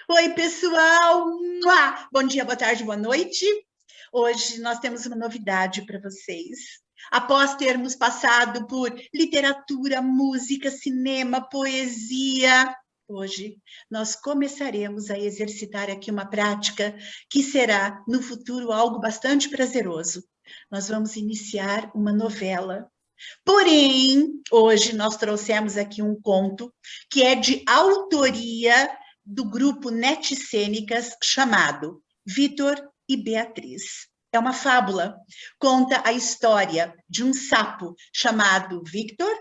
Oi, pessoal! Mua! Bom dia, boa tarde, boa noite. Hoje nós temos uma novidade para vocês. Após termos passado por literatura, música, cinema, poesia, hoje nós começaremos a exercitar aqui uma prática que será, no futuro, algo bastante prazeroso. Nós vamos iniciar uma novela. Porém, hoje nós trouxemos aqui um conto que é de autoria do grupo Netcênicas chamado Vitor e Beatriz. É uma fábula, conta a história de um sapo chamado Victor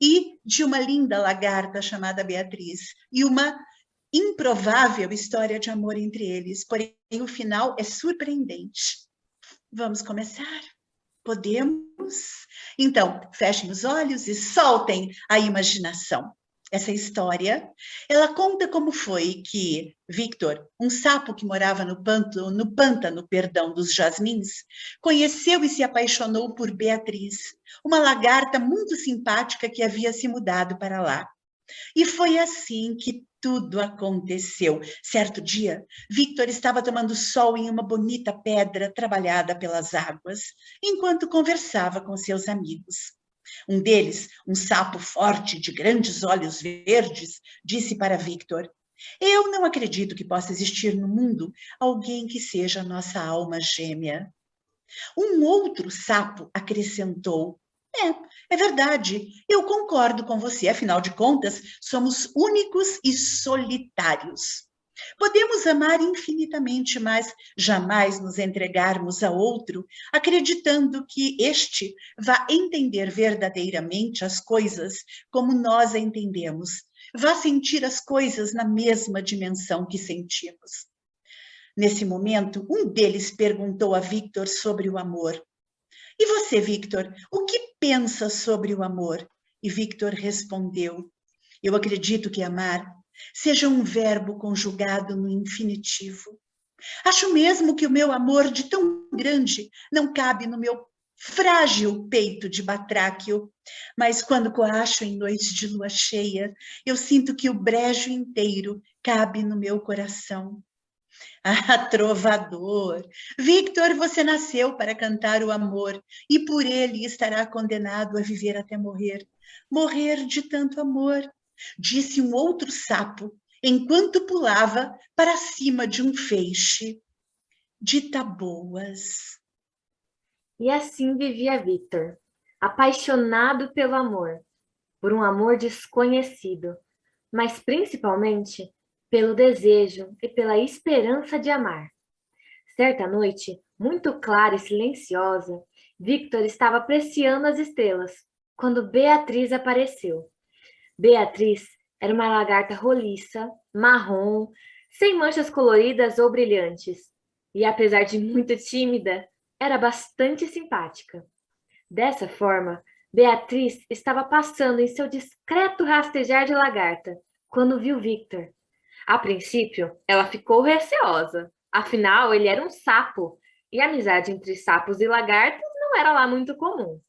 e de uma linda lagarta chamada Beatriz, e uma improvável história de amor entre eles, porém o final é surpreendente. Vamos começar? Podemos? Então, fechem os olhos e soltem a imaginação. Essa história, ela conta como foi que Victor, um sapo que morava no pântano, perdão, dos jasmins, conheceu e se apaixonou por Beatriz, uma lagarta muito simpática que havia se mudado para lá. E foi assim que tudo aconteceu. Certo dia, Victor estava tomando sol em uma bonita pedra trabalhada pelas águas, enquanto conversava com seus amigos. Um deles, um sapo forte de grandes olhos verdes, disse para Victor: Eu não acredito que possa existir no mundo alguém que seja nossa alma gêmea. Um outro sapo acrescentou: É verdade, eu concordo com você, afinal de contas, somos únicos e solitários. Podemos amar infinitamente, mas jamais nos entregarmos a outro, acreditando que este vá entender verdadeiramente as coisas como nós a entendemos, vá sentir as coisas na mesma dimensão que sentimos. Nesse momento, um deles perguntou a Victor sobre o amor. E você, Victor, o que pensa sobre o amor? E Victor respondeu: Eu acredito que amar seja um verbo conjugado no infinitivo. Acho mesmo que o meu amor de tão grande não cabe no meu frágil peito de batráquio, mas quando coacho em noite de lua cheia, eu sinto que o brejo inteiro cabe no meu coração. Ah, trovador! Victor, você nasceu para cantar o amor e por ele estará condenado a viver até morrer. Morrer de tanto amor, disse um outro sapo, enquanto pulava para cima de um feixe de taboas. E assim vivia Victor, apaixonado pelo amor, por um amor desconhecido, mas principalmente pelo desejo e pela esperança de amar. Certa noite, muito clara e silenciosa, Victor estava apreciando as estrelas quando Beatriz apareceu. Beatriz era uma lagarta roliça, marrom, sem manchas coloridas ou brilhantes, e apesar de muito tímida, era bastante simpática. Dessa forma, Beatriz estava passando em seu discreto rastejar de lagarta quando viu Victor. A princípio, ela ficou receosa, afinal, ele era um sapo, e a amizade entre sapos e lagartas não era lá muito comum.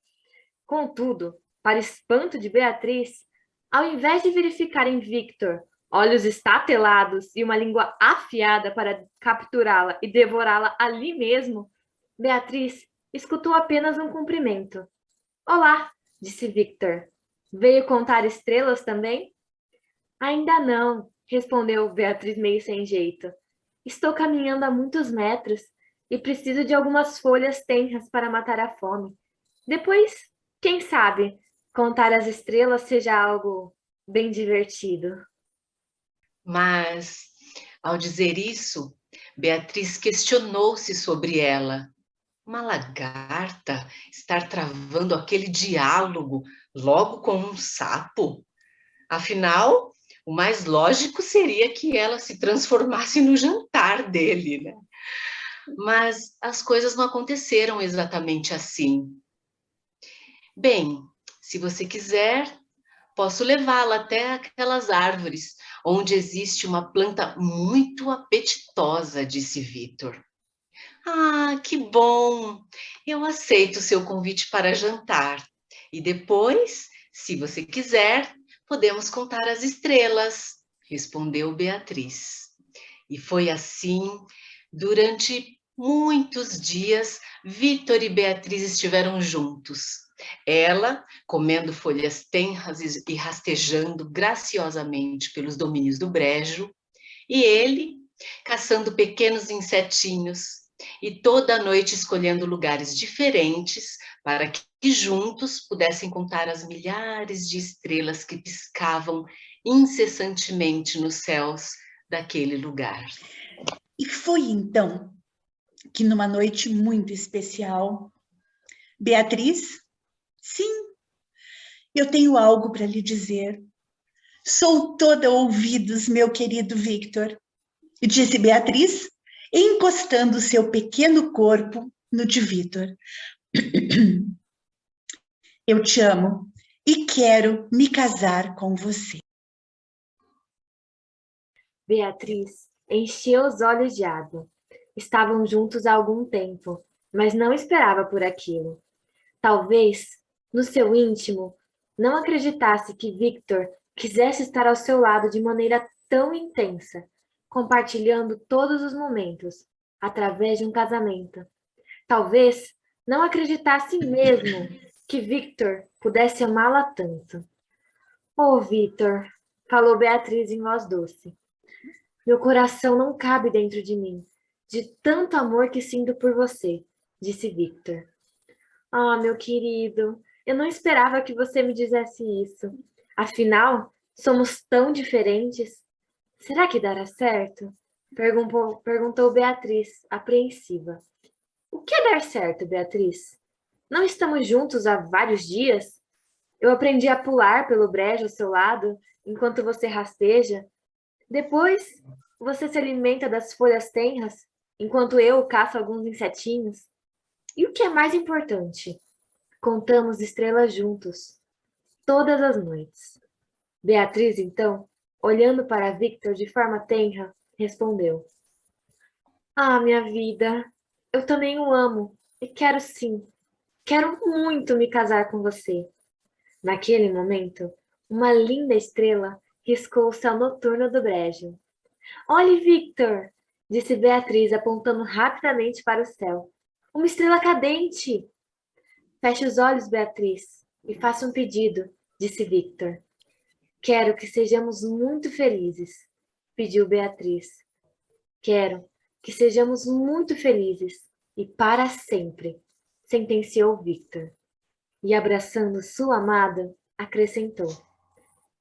Contudo, para espanto de Beatriz, ao invés de verificar em Victor olhos estatelados e uma língua afiada para capturá-la e devorá-la ali mesmo, Beatriz escutou apenas um cumprimento. Olá, disse Victor. Veio contar estrelas também? Ainda não, respondeu Beatriz meio sem jeito. Estou caminhando a muitos metros e preciso de algumas folhas tenras para matar a fome. Depois, quem sabe, contar as estrelas seja algo bem divertido. Mas, ao dizer isso, Beatriz questionou-se sobre ela. Uma lagarta estar travando aquele diálogo logo com um sapo? Afinal, o mais lógico seria que ela se transformasse no jantar dele, né? Mas as coisas não aconteceram exatamente assim. Bem, se você quiser, posso levá-la até aquelas árvores, onde existe uma planta muito apetitosa, disse Vitor. Ah, que bom! Eu aceito o seu convite para jantar. E depois, se você quiser, podemos contar as estrelas, respondeu Beatriz. E foi assim, durante muitos dias, Victor e Beatriz estiveram juntos. Ela, comendo folhas tenras e rastejando graciosamente pelos domínios do brejo, e ele, caçando pequenos insetinhos, e toda noite escolhendo lugares diferentes para que juntos pudessem contar as milhares de estrelas que piscavam incessantemente nos céus daquele lugar. E foi então que numa noite muito especial, Beatriz, sim, eu tenho algo para lhe dizer. Sou toda ouvidos, meu querido Victor, disse Beatriz, encostando seu pequeno corpo no de Victor. Eu te amo e quero me casar com você. Beatriz encheu os olhos de água. Estavam juntos há algum tempo, mas não esperava por aquilo. Talvez, no seu íntimo, não acreditasse que Victor quisesse estar ao seu lado de maneira tão intensa, compartilhando todos os momentos, através de um casamento. Talvez não acreditasse mesmo que Victor pudesse amá-la tanto. Oh, Victor, falou Beatriz em voz doce. Meu coração não cabe dentro de mim, de tanto amor que sinto por você, disse Victor. Ah, meu querido, eu não esperava que você me dissesse isso. Afinal, somos tão diferentes. Será que dará certo? Perguntou Beatriz, apreensiva. O que é dar certo, Beatriz? Não estamos juntos há vários dias? Eu aprendi a pular pelo brejo ao seu lado, enquanto você rasteja. Depois, você se alimenta das folhas tenras, enquanto eu caço alguns insetinhos. E o que é mais importante? Contamos estrelas juntos, todas as noites. Beatriz, então, olhando para Victor de forma tenra, respondeu. Ah, minha vida, eu também o amo e quero sim, quero muito me casar com você. Naquele momento, uma linda estrela riscou o céu noturno do brejo. Olhe, Victor, disse Beatriz, apontando rapidamente para o céu. Uma estrela cadente! Feche os olhos, Beatriz, e faça um pedido, disse Victor. Quero que sejamos muito felizes, pediu Beatriz. Quero que sejamos muito felizes e para sempre, sentenciou Victor. E abraçando sua amada, acrescentou.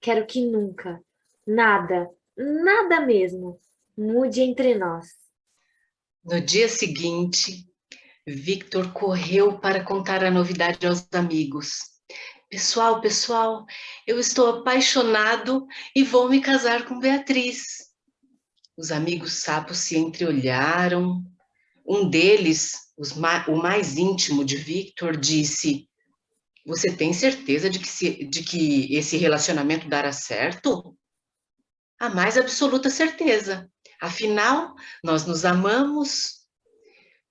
Quero que nunca, nada, nada mesmo, mude entre nós. No dia seguinte, Victor correu para contar a novidade aos amigos. Pessoal, eu estou apaixonado e vou me casar com Beatriz. Os amigos sapos se entreolharam. Um deles, o mais íntimo de Victor, disse: Você tem certeza de que esse relacionamento dará certo? A mais absoluta certeza. Afinal, nós nos amamos.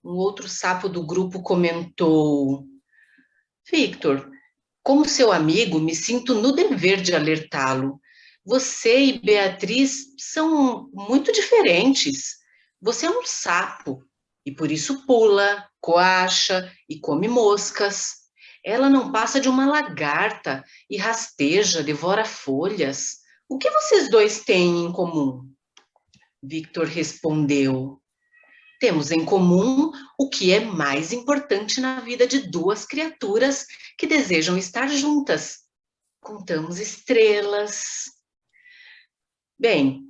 Um outro sapo do grupo comentou: Victor, como seu amigo, me sinto no dever de alertá-lo. Você e Beatriz são muito diferentes. Você é um sapo e por isso pula, coacha e come moscas. Ela não passa de uma lagarta e rasteja, devora folhas. O que vocês dois têm em comum? Victor respondeu: Temos em comum o que é mais importante na vida de duas criaturas que desejam estar juntas. Contamos estrelas. Bem,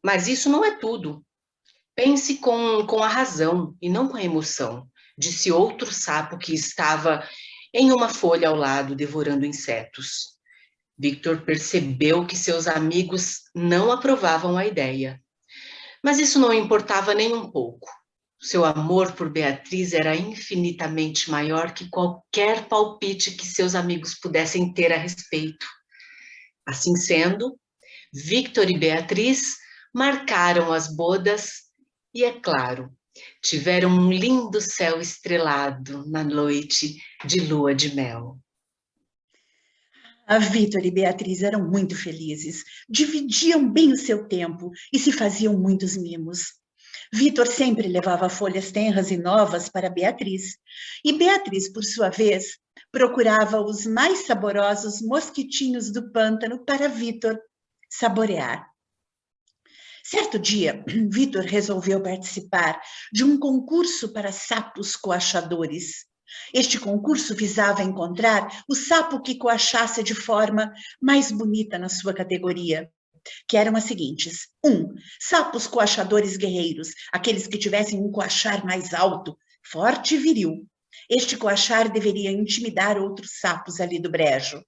mas isso não é tudo. Pense com a razão e não com a emoção, disse outro sapo que estava em uma folha ao lado, devorando insetos. Victor percebeu que seus amigos não aprovavam a ideia. Mas isso não importava nem um pouco. Seu amor por Beatriz era infinitamente maior que qualquer palpite que seus amigos pudessem ter a respeito. Assim sendo, Victor e Beatriz marcaram as bodas e, é claro, tiveram um lindo céu estrelado na noite de lua de mel. A Vitor e Beatriz eram muito felizes, dividiam bem o seu tempo e se faziam muitos mimos. Vitor sempre levava folhas tenras e novas para Beatriz, e Beatriz, por sua vez, procurava os mais saborosos mosquitinhos do pântano para Vitor saborear. Certo dia, Vitor resolveu participar de um concurso para sapos coachadores. Este concurso visava encontrar o sapo que coachasse de forma mais bonita na sua categoria, que eram as seguintes. 1. Sapos coachadores guerreiros, aqueles que tivessem um coachar mais alto, forte e viril. Este coachar deveria intimidar outros sapos ali do brejo.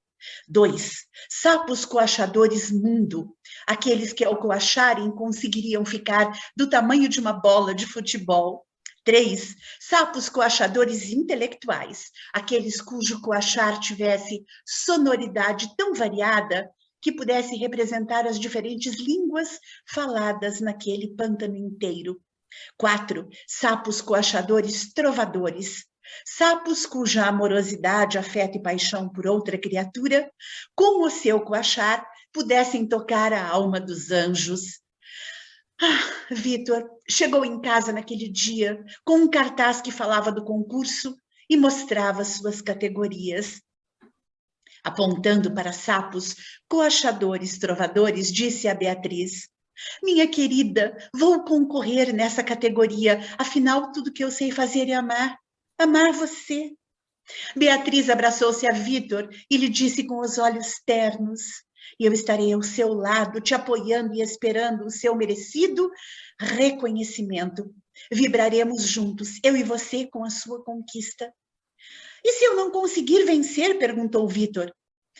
2. Sapos coachadores mundo, aqueles que ao coacharem conseguiriam ficar do tamanho de uma bola de futebol. 3. Sapos coachadores intelectuais, aqueles cujo coachar tivesse sonoridade tão variada que pudesse representar as diferentes línguas faladas naquele pântano inteiro. 4. Sapos coachadores trovadores, sapos cuja amorosidade, afeto e paixão por outra criatura, com o seu coachar, pudessem tocar a alma dos anjos. Vitor chegou em casa naquele dia com um cartaz que falava do concurso e mostrava suas categorias. Apontando para sapos coachadores trovadores, disse a Beatriz: minha querida, vou concorrer nessa categoria, afinal tudo que eu sei fazer é amar você. Beatriz abraçou-se a Vitor e lhe disse com os olhos ternos: eu estarei ao seu lado, te apoiando e esperando o seu merecido reconhecimento. Vibraremos juntos, eu e você, com a sua conquista. E se eu não conseguir vencer? Perguntou Vitor.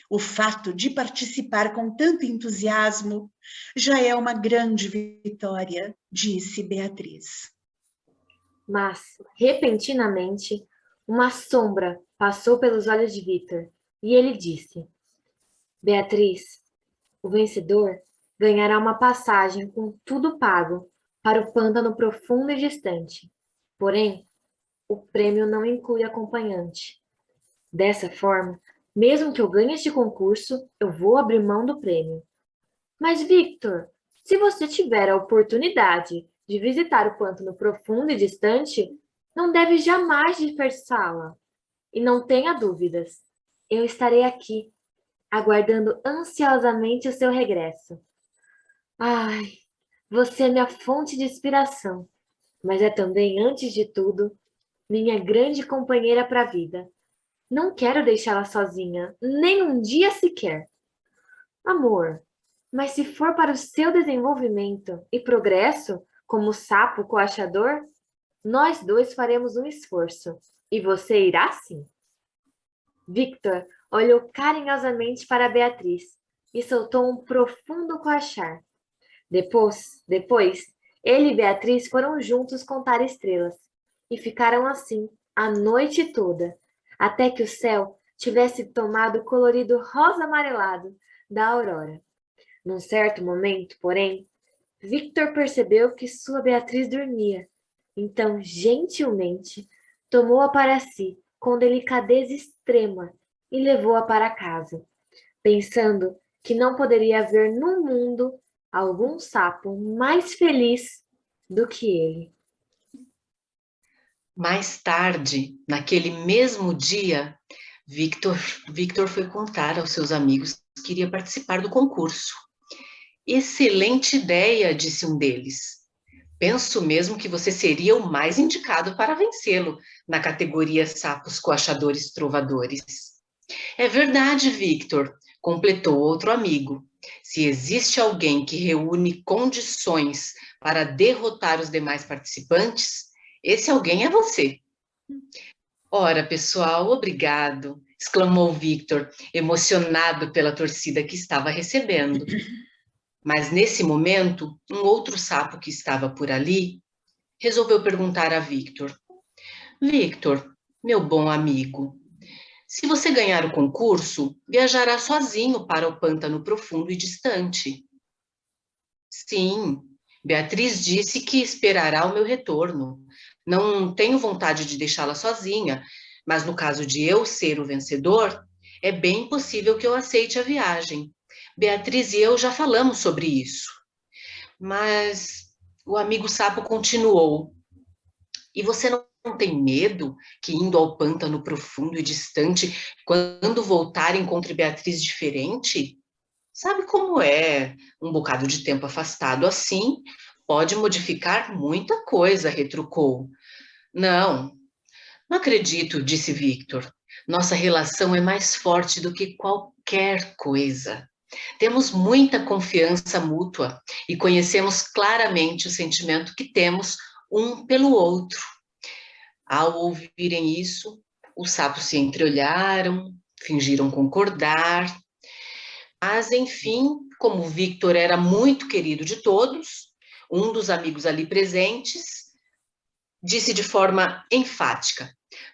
O fato de participar com tanto entusiasmo já é uma grande vitória, disse Beatriz. Mas, repentinamente, uma sombra passou pelos olhos de Vitor e ele disse: Beatriz, o vencedor ganhará uma passagem com tudo pago para o pântano profundo e distante. Porém, o prêmio não inclui acompanhante. Dessa forma, mesmo que eu ganhe este concurso, eu vou abrir mão do prêmio. Mas, Victor, se você tiver a oportunidade de visitar o pântano profundo e distante, não deve jamais dispersá-la. E não tenha dúvidas, eu estarei aqui, aguardando ansiosamente o seu regresso. Ai, você é minha fonte de inspiração, mas é também, antes de tudo, minha grande companheira para a vida. Não quero deixá-la sozinha, nem um dia sequer. Amor, mas se for para o seu desenvolvimento e progresso, como sapo coachador, nós dois faremos um esforço, e você irá sim. Victor olhou carinhosamente para Beatriz e soltou um profundo coachar. Depois, ele e Beatriz foram juntos contar estrelas, e ficaram assim a noite toda, até que o céu tivesse tomado o colorido rosa amarelado da aurora. Num certo momento, porém, Victor percebeu que sua Beatriz dormia. Então, gentilmente, tomou-a para si, com delicadeza extrema, e levou-a para casa, pensando que não poderia haver no mundo algum sapo mais feliz do que ele. Mais tarde, naquele mesmo dia, Victor foi contar aos seus amigos que iria participar do concurso. Excelente ideia, disse um deles. Penso mesmo que você seria o mais indicado para vencê-lo na categoria sapos coachadores trovadores. É verdade, Victor, completou outro amigo. Se existe alguém que reúne condições para derrotar os demais participantes, esse alguém é você. Ora, pessoal, obrigado, exclamou Victor, emocionado pela torcida que estava recebendo. Mas nesse momento, um outro sapo que estava por ali resolveu perguntar a Victor: Victor, meu bom amigo, se você ganhar o concurso, viajará sozinho para o pântano profundo e distante. Sim, Beatriz disse que esperará o meu retorno. Não tenho vontade de deixá-la sozinha, mas no caso de eu ser o vencedor, é bem possível que eu aceite a viagem. Beatriz e eu já falamos sobre isso. Mas o amigo sapo continuou. E você não tem medo que, indo ao pântano profundo e distante, quando voltar, encontre Beatriz diferente? Sabe como é um bocado de tempo afastado assim? Pode modificar muita coisa, retrucou. Não, não acredito, disse Victor. Nossa relação é mais forte do que qualquer coisa. Temos muita confiança mútua e conhecemos claramente o sentimento que temos um pelo outro. Ao ouvirem isso, os sapos se entreolharam, fingiram concordar, mas, enfim, como Victor era muito querido de todos, um dos amigos ali presentes disse de forma enfática: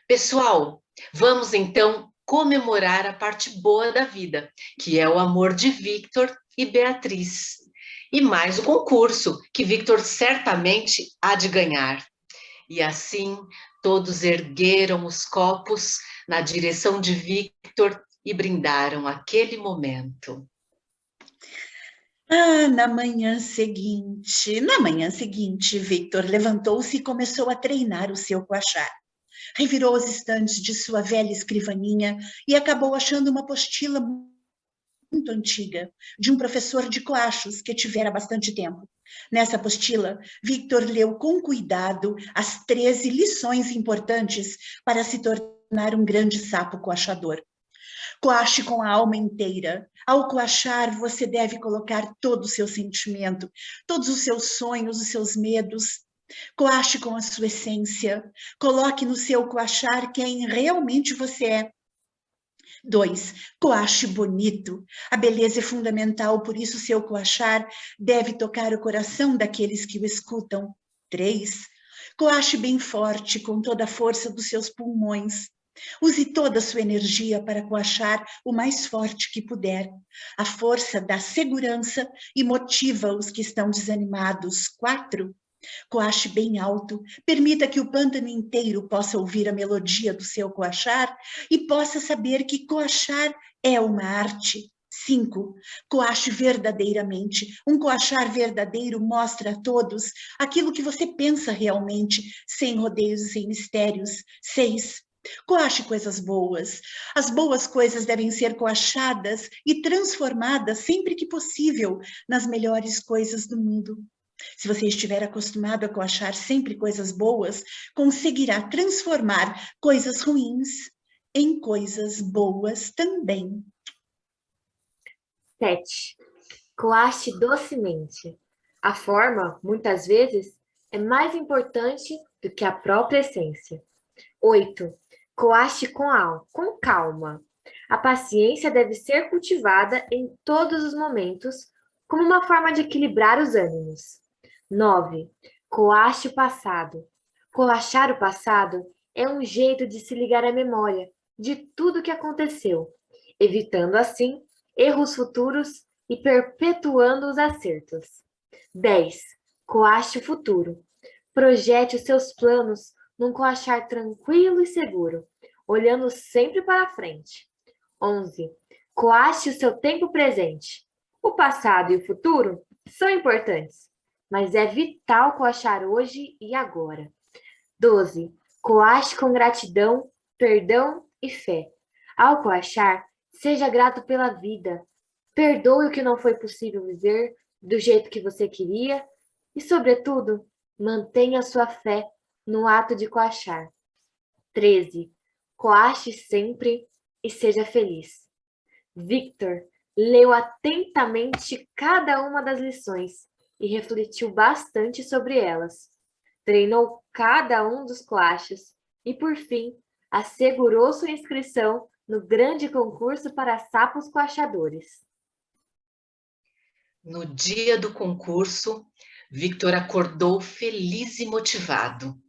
Pessoal, vamos então comemorar a parte boa da vida, que é o amor de Victor e Beatriz. E mais o concurso, que Victor certamente há de ganhar. E assim, todos ergueram os copos na direção de Victor e brindaram aquele momento. Na manhã seguinte, Victor levantou-se e começou a treinar o seu coachar. Revirou os estantes de sua velha escrivaninha e acabou achando uma apostila muito antiga, de um professor de coachos que tivera bastante tempo. Nessa apostila, Victor leu com cuidado as 13 lições importantes para se tornar um grande sapo coachador. Coache com a alma inteira. Ao coachar, você deve colocar todo o seu sentimento, todos os seus sonhos, os seus medos. Coache com a sua essência. Coloque no seu coachar quem realmente você é. 2. Coache bonito. A beleza é fundamental, por isso seu coachar deve tocar o coração daqueles que o escutam. 3. Coache bem forte, com toda a força dos seus pulmões. Use toda a sua energia para coachar o mais forte que puder. A força dá segurança e motiva os que estão desanimados. 4. Coache bem alto, permita que o pântano inteiro possa ouvir a melodia do seu coachar e possa saber que coachar é uma arte. 5. Coache verdadeiramente. Um coachar verdadeiro mostra a todos aquilo que você pensa realmente, sem rodeios e sem mistérios. 6. Coache coisas boas. As boas coisas devem ser coachadas e transformadas sempre que possível nas melhores coisas do mundo. Se você estiver acostumado a coachar sempre coisas boas, conseguirá transformar coisas ruins em coisas boas também. 7. Coache docemente. A forma, muitas vezes, é mais importante do que a própria essência. 8. Coache com calma. A paciência deve ser cultivada em todos os momentos, como uma forma de equilibrar os ânimos. 9. Coache o passado. Coachar o passado é um jeito de se ligar à memória de tudo o que aconteceu, evitando assim erros futuros e perpetuando os acertos. 10. Coache o futuro. Projete os seus planos num coachar tranquilo e seguro, olhando sempre para frente. 11. Coache o seu tempo presente. O passado e o futuro são importantes, mas é vital coachar hoje e agora. 12. Coache com gratidão, perdão e fé. Ao coachar, seja grato pela vida. Perdoe o que não foi possível viver do jeito que você queria e, sobretudo, mantenha sua fé no ato de coachar. 13. Coache sempre e seja feliz. Victor leu atentamente cada uma das lições e refletiu bastante sobre elas. Treinou cada um dos coaches e, por fim, assegurou sua inscrição no grande concurso para sapos coachadores. No dia do concurso, Victor acordou feliz e motivado.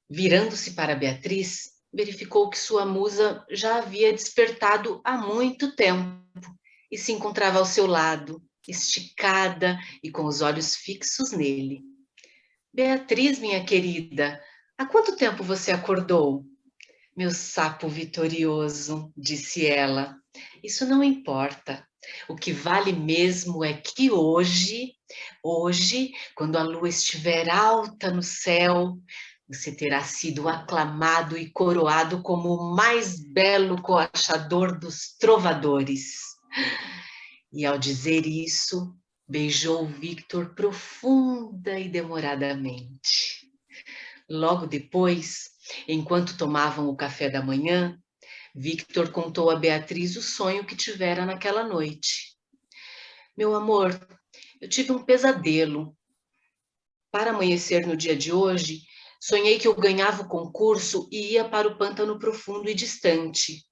Virando-se para Beatriz, verificou que sua musa já havia despertado há muito tempo e se encontrava ao seu lado, esticada e com os olhos fixos nele. Beatriz, minha querida, há quanto tempo você acordou? Meu sapo vitorioso, disse ela, isso não importa. O que vale mesmo é que hoje, quando a lua estiver alta no céu, você terá sido aclamado e coroado como o mais belo coachador dos trovadores. E ao dizer isso, beijou Victor profunda e demoradamente. Logo depois, enquanto tomavam o café da manhã, Victor contou a Beatriz o sonho que tivera naquela noite. Meu amor, eu tive um pesadelo. Para amanhecer no dia de hoje, sonhei que eu ganhava o concurso e ia para o pântano profundo e distante.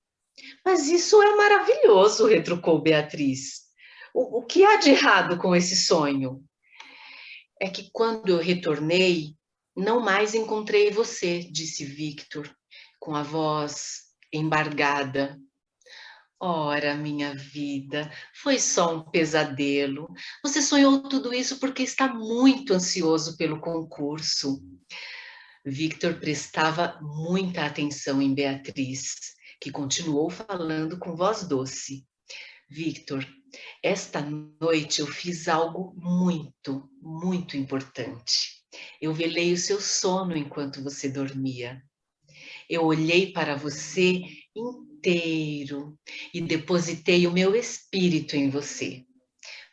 Mas isso é maravilhoso, retrucou Beatriz. O que há de errado com esse sonho? É que quando eu retornei, não mais encontrei você, disse Victor, com a voz embargada. Ora, minha vida, foi só um pesadelo. Você sonhou tudo isso porque está muito ansioso pelo concurso. Victor prestava muita atenção em Beatriz, que continuou falando com voz doce. Victor, esta noite eu fiz algo muito, muito importante. Eu velei o seu sono enquanto você dormia. Eu olhei para você inteiro e depositei o meu espírito em você.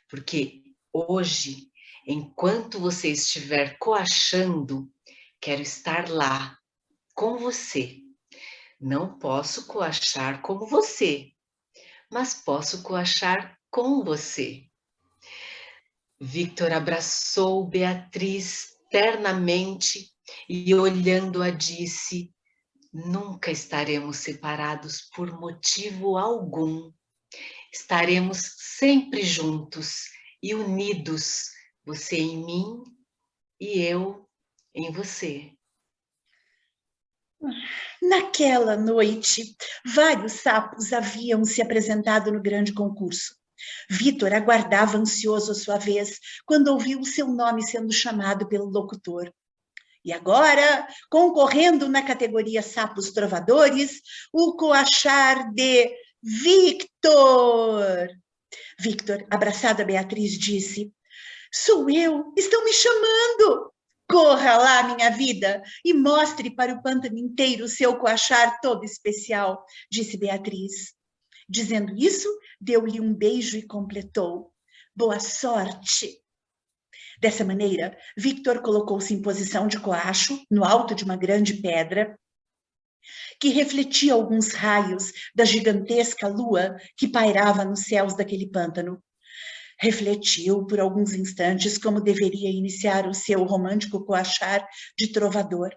Porque hoje, enquanto você estiver coachando, quero estar lá com você. Não posso coachar como você, mas posso coachar com você. Victor abraçou Beatriz ternamente e, olhando-a, disse: nunca estaremos separados por motivo algum. Estaremos sempre juntos e unidos, você em mim e eu em você. Naquela noite, vários sapos haviam se apresentado no grande concurso. Victor aguardava ansioso a sua vez, quando ouviu o seu nome sendo chamado pelo locutor. E agora, concorrendo na categoria Sapos Trovadores, o coachar de Victor. Victor, abraçado a Beatriz, disse: sou eu, estão me chamando. Corra lá, minha vida, e mostre para o pântano inteiro o seu coachar todo especial, disse Beatriz. Dizendo isso, deu-lhe um beijo e completou: boa sorte. Dessa maneira, Victor colocou-se em posição de coacho, no alto de uma grande pedra, que refletia alguns raios da gigantesca lua que pairava nos céus daquele pântano. Refletiu por alguns instantes como deveria iniciar o seu romântico coachar de trovador.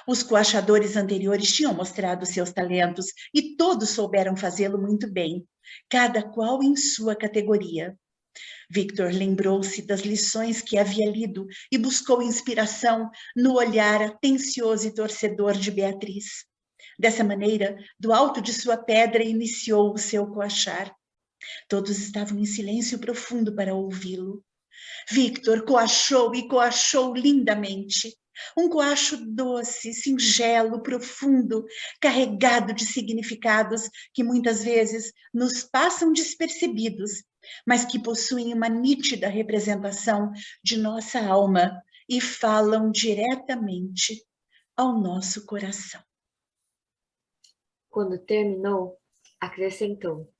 Os coachadores anteriores tinham mostrado seus talentos e todos souberam fazê-lo muito bem, cada qual em sua categoria. Victor lembrou-se das lições que havia lido e buscou inspiração no olhar atencioso e torcedor de Beatriz. Dessa maneira, do alto de sua pedra, iniciou o seu coachar. Todos estavam em silêncio profundo para ouvi-lo. Victor coachou e coachou lindamente. Um coacho doce, singelo, profundo, carregado de significados que muitas vezes nos passam despercebidos, mas que possuem uma nítida representação de nossa alma e falam diretamente ao nosso coração. Quando terminou, acrescentou: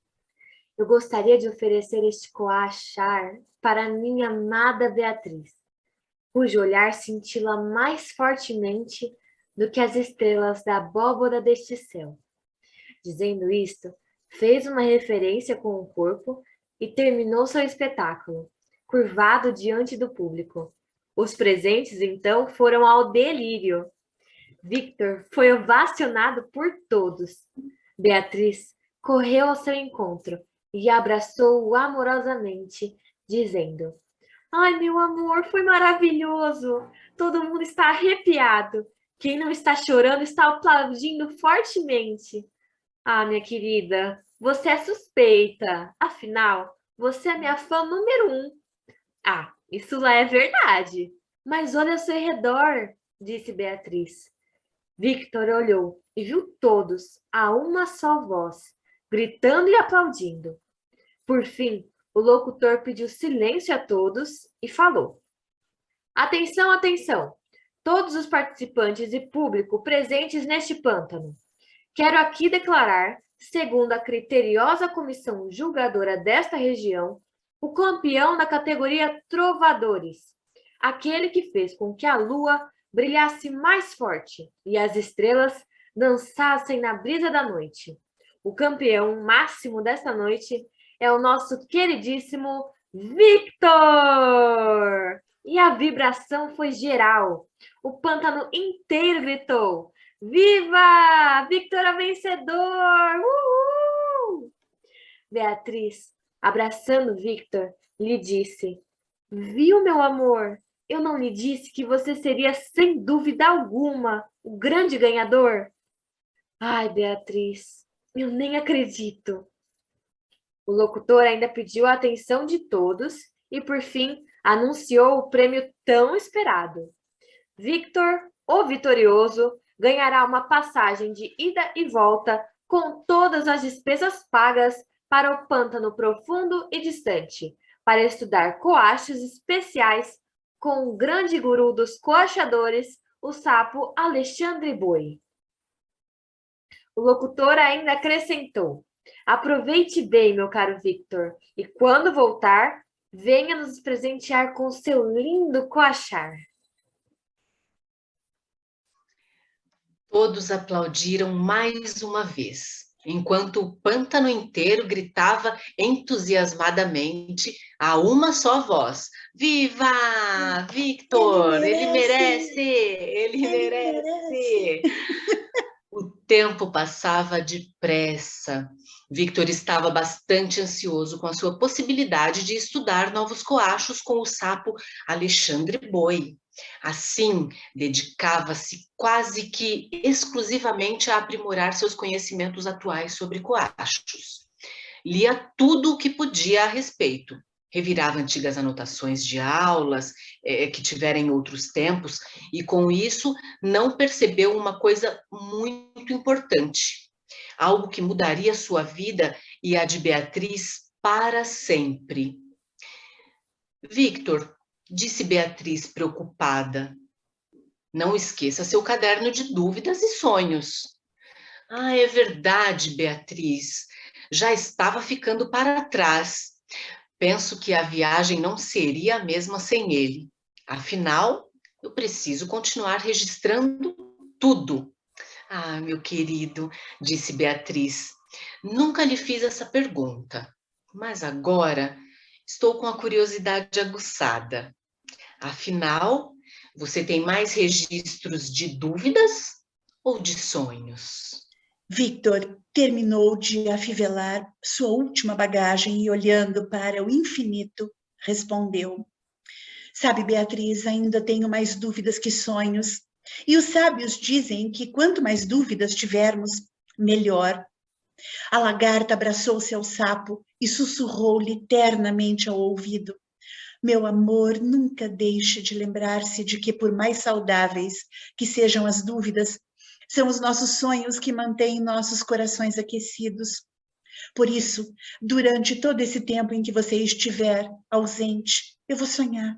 eu gostaria de oferecer este coachar para minha amada Beatriz, cujo olhar cintila mais fortemente do que as estrelas da abóbora deste céu. Dizendo isto, fez uma referência com o corpo e terminou seu espetáculo, curvado diante do público. Os presentes, então, foram ao delírio. Victor foi ovacionado por todos. Beatriz correu ao seu encontro e abraçou-o amorosamente, dizendo: ai, meu amor, foi maravilhoso! Todo mundo está arrepiado. Quem não está chorando está aplaudindo fortemente. Ah, minha querida, você é suspeita. Afinal, você é minha fã número 1. Ah, isso lá é verdade. Mas olha ao seu redor, disse Beatriz. Victor olhou e viu todos, a uma só voz, gritando e aplaudindo. Por fim, o locutor pediu silêncio a todos e falou: Atenção, atenção! Todos os participantes e público presentes neste pântano. Quero aqui declarar, segundo a criteriosa comissão julgadora desta região, o campeão da categoria Trovadores, aquele que fez com que a lua brilhasse mais forte e as estrelas dançassem na brisa da noite. O campeão máximo desta noite é o nosso queridíssimo Victor! E a vibração foi geral. O pântano inteiro gritou: Viva! Victor é vencedor! Uhul! Beatriz, abraçando Victor, lhe disse: Viu, meu amor? Eu não lhe disse que você seria, sem dúvida alguma, o grande ganhador? Ai, Beatriz, eu nem acredito. O locutor ainda pediu a atenção de todos e, por fim, anunciou o prêmio tão esperado. Victor, o vitorioso, ganhará uma passagem de ida e volta com todas as despesas pagas para o pântano profundo e distante, para estudar coachos especiais com o grande guru dos coachadores, o sapo Alexandre Boi. O locutor ainda acrescentou: Aproveite bem, meu caro Victor, e quando voltar, venha nos presentear com seu lindo coachar. Todos aplaudiram mais uma vez, enquanto o pântano inteiro gritava entusiasmadamente a uma só voz: Viva! Victor! Ele merece! Ele merece! O tempo passava depressa. Victor estava bastante ansioso com a sua possibilidade de estudar novos coachos com o sapo Alexandre Boi. Assim, dedicava-se quase que exclusivamente a aprimorar seus conhecimentos atuais sobre coachos. Lia tudo o que podia a respeito, revirava antigas anotações de aulas que tivera em outros tempos, e com isso não percebeu uma coisa muito importante, algo que mudaria sua vida e a de Beatriz para sempre. Victor, disse Beatriz preocupada, não esqueça seu caderno de dúvidas e sonhos. Ah, é verdade, Beatriz, já estava ficando para trás. Penso que a viagem não seria a mesma sem ele. Afinal, eu preciso continuar registrando tudo. Ah, meu querido, disse Beatriz, nunca lhe fiz essa pergunta, mas agora estou com a curiosidade aguçada. Afinal, você tem mais registros de dúvidas ou de sonhos? Victor terminou de afivelar sua última bagagem e, olhando para o infinito, respondeu: Sabe, Beatriz, ainda tenho mais dúvidas que sonhos. E os sábios dizem que quanto mais dúvidas tivermos, melhor. A lagarta abraçou-se ao sapo e sussurrou-lhe ternamente ao ouvido: Meu amor, nunca deixe de lembrar-se de que, por mais saudáveis que sejam as dúvidas, são os nossos sonhos que mantêm nossos corações aquecidos. Por isso, durante todo esse tempo em que você estiver ausente, eu vou sonhar.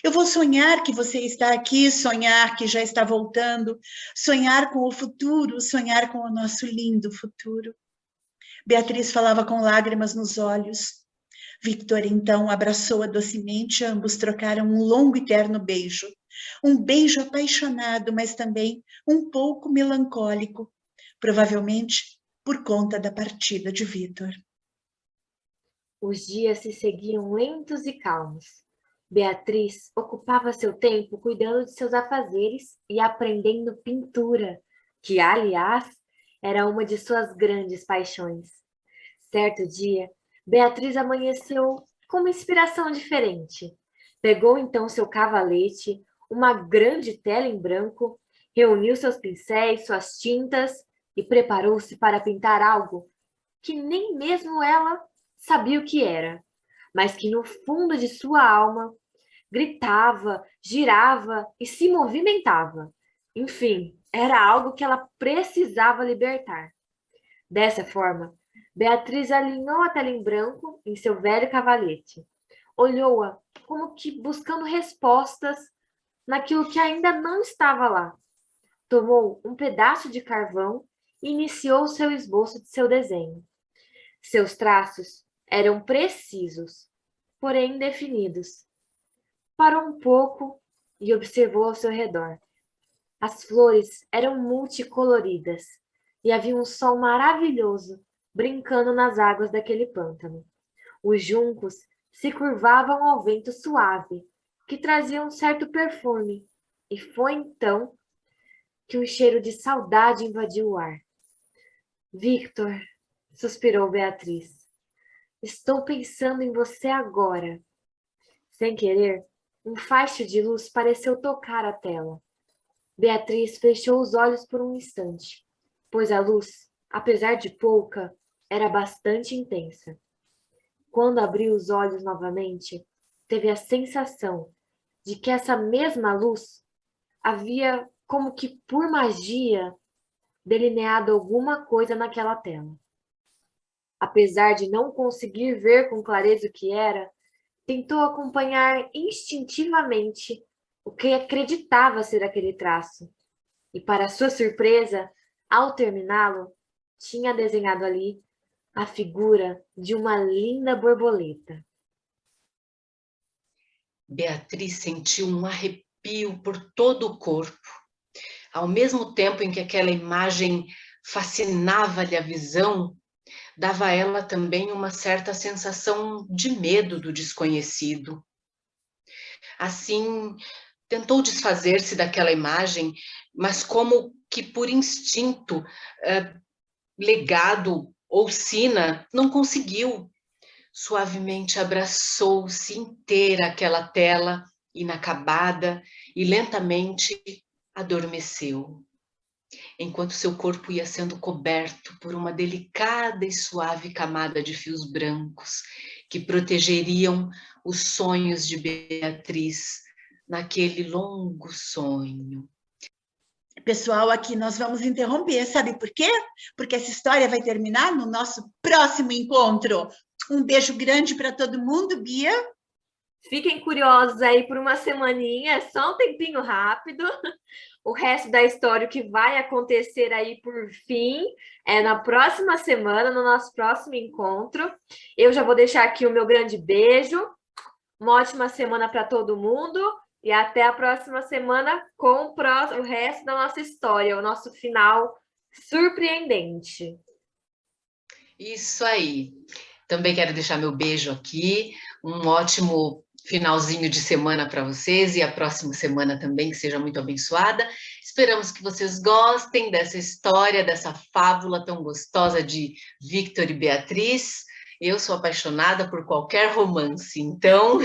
Eu vou sonhar que você está aqui, sonhar que já está voltando, sonhar com o futuro, sonhar com o nosso lindo futuro. Beatriz falava com lágrimas nos olhos. Victor, então, abraçou-a docemente, ambos trocaram um longo e terno beijo. Um beijo apaixonado, mas também um pouco melancólico, provavelmente por conta da partida de Victor. Os dias se seguiam lentos e calmos. Beatriz ocupava seu tempo cuidando de seus afazeres e aprendendo pintura, que, aliás, era uma de suas grandes paixões. Certo dia, Beatriz amanheceu com uma inspiração diferente. Pegou então seu cavalete, uma grande tela em branco, reuniu seus pincéis, suas tintas e preparou-se para pintar algo que nem mesmo ela sabia o que era, mas que no fundo de sua alma gritava, girava e se movimentava. Enfim, era algo que ela precisava libertar. Dessa forma, Beatriz alinhou a tela em branco em seu velho cavalete. Olhou-a como que buscando respostas naquilo que ainda não estava lá. Tomou um pedaço de carvão e iniciou seu esboço de seu desenho. Seus traços eram precisos, porém indefinidos. Parou um pouco e observou ao seu redor. As flores eram multicoloridas e havia um sol maravilhoso brincando nas águas daquele pântano. Os juncos se curvavam ao vento suave, que trazia um certo perfume, e foi então que um cheiro de saudade invadiu o ar. Victor, suspirou Beatriz, estou pensando em você agora. Sem querer, um facho de luz pareceu tocar a tela. Beatriz fechou os olhos por um instante, pois a luz, apesar de pouca, era bastante intensa. Quando abriu os olhos novamente, teve a sensação de que essa mesma luz havia, como que por magia, delineado alguma coisa naquela tela. Apesar de não conseguir ver com clareza o que era, tentou acompanhar instintivamente o que acreditava ser aquele traço. E, para sua surpresa, ao terminá-lo, tinha desenhado ali a figura de uma linda borboleta. Beatriz sentiu um arrepio por todo o corpo. Ao mesmo tempo em que aquela imagem fascinava-lhe a visão, dava a ela também uma certa sensação de medo do desconhecido. Assim, tentou desfazer-se daquela imagem, mas como que por instinto, legado ou sina, não conseguiu. Suavemente abraçou-se inteira aquela tela inacabada e lentamente adormeceu, enquanto seu corpo ia sendo coberto por uma delicada e suave camada de fios brancos que protegeriam os sonhos de Beatriz naquele longo sonho. Pessoal, aqui nós vamos interromper, sabe por quê? Porque essa história vai terminar no nosso próximo encontro. Um beijo grande para todo mundo, Bia. Fiquem curiosos aí por uma semaninha, é só um tempinho rápido. O resto da história, o que vai acontecer aí por fim, é na próxima semana, no nosso próximo encontro. Eu já vou deixar aqui o meu grande beijo. Uma ótima semana para todo mundo. E até a próxima semana com o resto da nossa história, o nosso final surpreendente. Isso aí. Também quero deixar meu beijo aqui. Um ótimo finalzinho de semana para vocês e a próxima semana também que seja muito abençoada. Esperamos que vocês gostem dessa história, dessa fábula tão gostosa de Victor e Beatriz. Eu sou apaixonada por qualquer romance, então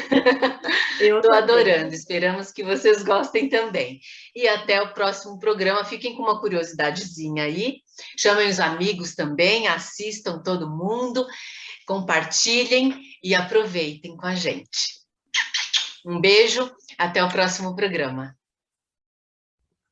estou adorando. Esperamos que vocês gostem também. E até o próximo programa. Fiquem com uma curiosidadezinha aí. Chamem os amigos também, assistam todo mundo, compartilhem e aproveitem com a gente. Um beijo, até o próximo programa.